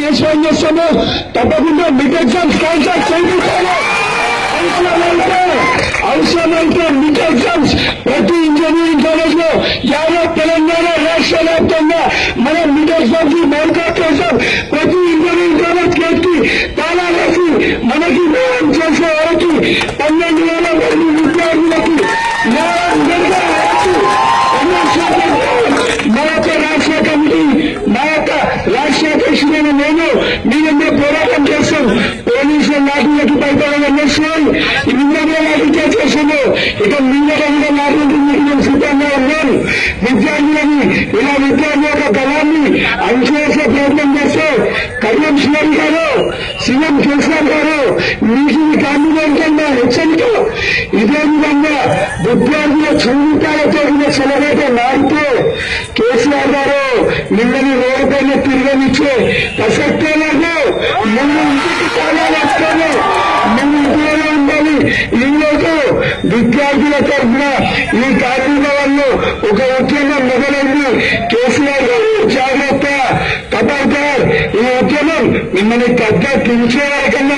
Case file చేస్తాము. తప్పకుండా mid exams contact చేయించాలి. అవసరమైతే మిడ్ ఎగ్జామ్స్ ప్రతి ఇంజనీరింగ్ కాలేజ్ లో యావత్ తెలంగాణ రాష్ట్ర వ్యాప్తంగా మనం మిడ్ ఎగ్జామ్స్ కి బైకాట్ చేస్తాం. ప్రతి ఇంజనీరింగ్ కాలేజ్ కేసుకి తాళా వేసి మనకి న్యాయం చేసే వారికి 12,000 మంది విద్యార్థులకి న్యాయం జరిగే వారికి మా యొక్క రాష్ట్ర కమిటీ, మా యొక్క రాష్ట్ర అధ్యక్షుడైన నేను మీ అందరూ పోరాటం చేస్తాం. పోలీసుల నాటులకి భయపడడం నేర్చుకోవాలి. ఇంద్రమే నాటికే చేసాము. ఇక మిగతా నాటులకి నేను సిద్ధంగా ఉన్నాను. విద్యార్థులని ఇలా విద్యార్థి యొక్క బలాన్ని అణిచేసే ప్రయత్నం చేస్తే కళ్యాణ్ శ్రీరామ్ గారు, సీఎం కేసీఆర్ గారు మీకు కాంబినేషన్గా హెచ్చరిక. ఇదే విధంగా విద్యార్థుల జీవితాలతో సెలవుతో మారితే కేసీఆర్ గారు మిమ్మల్ని రోడ్డుపైన తిరగనిచ్చే ప్రసక్తే లేదు. ముందు ఇంటికి చాలా వస్తాను, ముందు ఇంటిలోనే ఉండాలి. ఈరోజు విద్యార్థుల తరఫున ఈ కార్మిక వాళ్ళు ఒక ఉద్యమం మొదలైంది. కేసీఆర్ గారు జాగ్రత్త, ఖబర్దార్. ఈ ఉద్యమం మిమ్మల్ని పెద్ద పిలిచే వరకన్నా